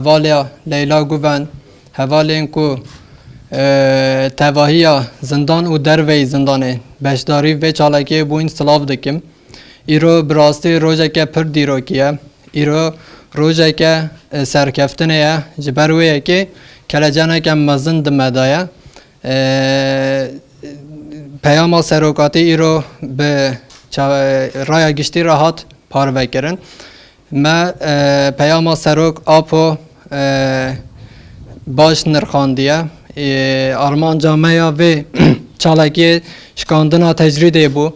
Valya Leyla Guven hevalên ku tevahiya zindan û derveyê zindanê beşdarî vê çalakiyê bûn silav dikim. Îro bi rastî rojeke pir dîrokî ye. Îro rojeke serkeftinê ye ji ber wê yekê keleceneke mezin di me de ye. Peyama serokatî îro bi raya giştî re hat parvekirin. Me peyama serok apo baş nirxandiye. Armanca me ya vê çalakiyê şikandina tecrîdê bû.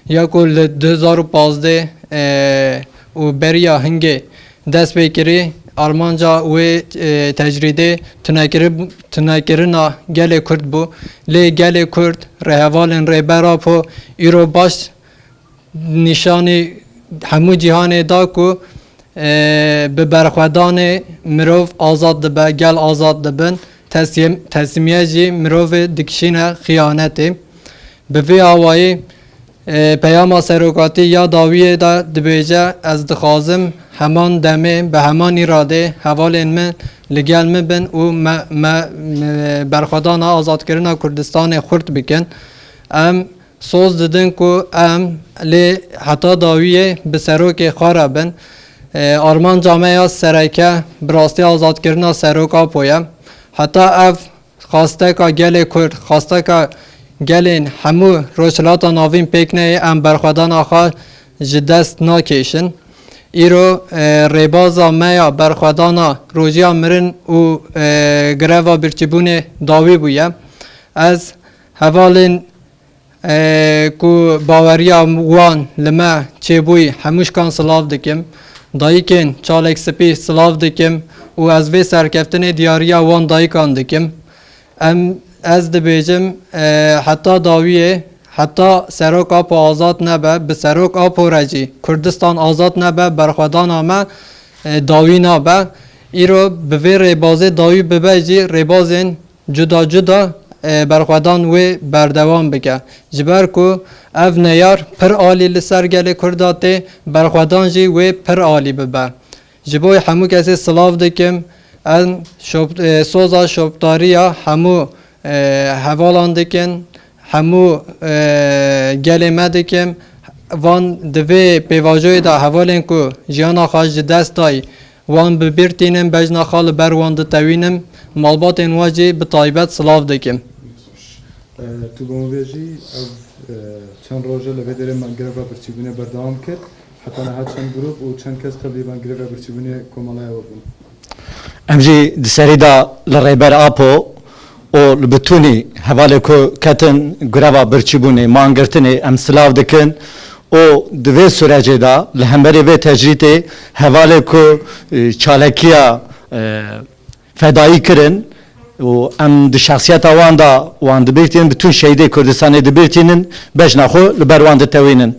Ya ku li 2015 û beriya hingê dest pê kirî armanca wê tecrîdê tunekirina gelê Kurd bû. Lê gelê Kurd rêhevalên rêber apo îro baş nîşanî hemû cîhanê da ku bi berxwedanê mirov azad dibe, gel azad dibin, teslimiye jî mirovê dikişîne xıyanetê. Bi vê awayî peyama serokatî ya dawiyê de dibêje ez dixwazim heman demê bi heman îradê hevalên min li gel min bin û me berxwedana azadkirina Kurdistanê xurt bikin. Em soz didin ku em lê heta dawiyê bi serokê xwe re bin. Armanca me ya sereke bi rastî azadkirina seroka apo ye. Heta ev xasteka gelê Kurd, xasteka gelên hemû rojhilata navîn pêk neyê em berxwedana xwe ji dest nakêşin. Îro rêbaza me ya berxwedana rojiya mirin û greva birçîbûnê dawî bûye. Ez hevalên ku baweriya wan li me çêbûyî hemû şikan silav dikim. Dayîkên çalek spî silav dikim û ez vê serkeftinê diyariya wan dayikan dikim. Ez dibêjim heta dawiyê heta serok apo azad nebe, bi serok apo re jî Kurdistan azad nebe, berxwedana me dawî nabe. Îro bi vê rêbazê dawî bibe jî rêbazên cuda cuda berxwedan wê berdewam bike. Ji ber ku ev neyar pir alî li ser gelê Kurda tê, berxwedan jî wê pir alî bibe. Ji bo hemû kesê silav dikim, em soza şoptariya hemû hevalan dikin, hemû gelê me dikim. Van di vê pêvajoyê de hevalên ku jiyana xwe ji dest dayî wan bibîrtînin, bejna xwe li ber wan ditewînim, malbatên we jî bi taybet silav dikim. Tu bomvêjî ev çend roja li vê derê me greva birçîbûnê berdewam kir. Heta niha çend grup û çend kes tevlî greva birçîbûnê komalaya we bûn. Em jî di serî da li rêber apo û li bitûnî hevalê ku ketin greva birçîbûnê mangirtinê em silav dikin û di vê sürecê da li hemberî vê tecrîtê hevalê ku çalekiya fedayî kirin û em di şexsiyeta wan da wan dibîrtînin bitûn şehîdê Kurdistanê dibîrtînin bejna xwe li ber wan ditewînin.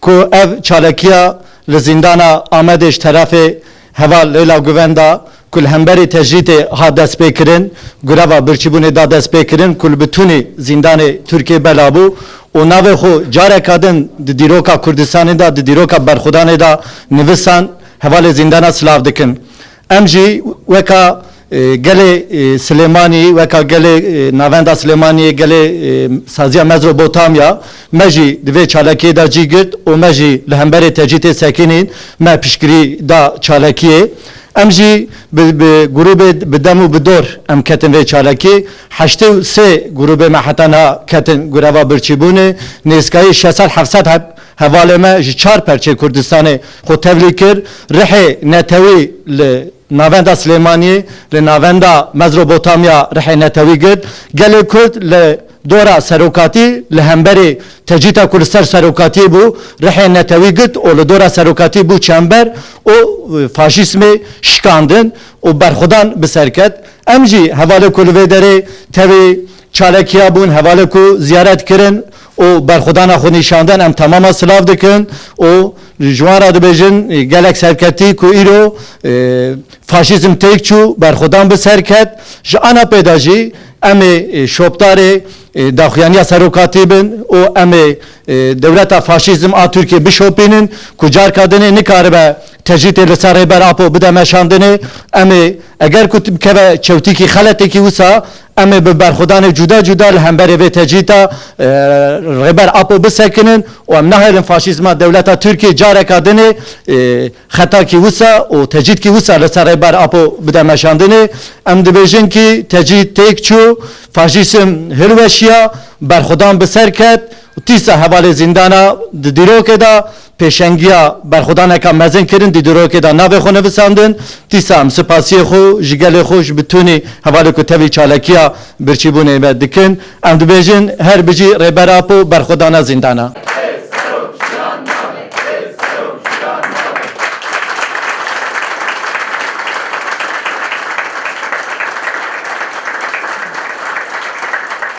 Ku ev çalekiya li zîndana Amedê ji terafê heval Leyla Guven da ku li hemberî tecrîtê hat dest pê kirin, greva birçîbûnê da dest pê kirin ku li bitûnê zîndanê Tirkiye bela bû û navê xwe careka din di dîroka Kurdistanê da di dîroka berxwedanê da nivisan hevalê zîndana silav dikin. Em jî weka gelê Silêmanî, weka gelê navenda Silêmaniyê, gelê saziya Mezopotamya me jî di vê çalekiyê da cî girt û me jî li hemberê tecrîtê sekînîn me piştgirî da çalekiyê. Em jî bi grûpê bi dem û bi dor em ketin vê çalekî. Heştê û sê grûpê me heta niha ketin greva birçîbûnê. Nêskayî 600-700 hevalê me ji 4 perçê Kurdistanê xwe tevlî kir. Rihê netewî li navenda Silêmaniyê, li navenda Mezopotamya rihê netewî girt. Gelê Kurd li dora serokatî li hemberê tecrîta ku li ser serokatî bû rihê netewî girt û li dora serokatî bû çember û faşîsmê şikandin û berxwedan bi ser ket. Em jî hevalê ku li vê derê tevî çalekiya bûn, hevalê ku ziyaret kirin o berxudana xwe nîşandin em temama silav dikin û ji wan re dibêjin gelek serketî ku îro faşîzm têk çû berxudan bi serket ji ana pêda jî em ê şopdarê daxuyaniya serokatî bin û em ê dewleta faşîzm a Tirkiye bişopînin ku carka dinê nikaribe tecrîtê li ser rêber apo bide meşandinê em ê eger ku bikeve çewtîkî xeletêkî wisa em ê bi berxudanê cuda cuda li hemberê vê tecrîta rêber apo bisekinin û em nahêlin faşîzma dewleta Tirkiye careka dinê xetakî wisa û tecrîtkî wisa li ser rêber apo bide meşandinê em dibêjin ki tecrît têk çû faşîzm hilweşiya berxudan bi ser ket tîsa hevalê zîndana di dîrokê da pêşengiya berxudaneka mezin kirin di dîrokê da navê xwe nivisandin tîsa em spasiyê xwe ji gelê xwe ji bütûnê hevalê ku tevî çalakiya birçîbûnê me dikin em dibêjin her bijî rêber apo berxudana zîndana.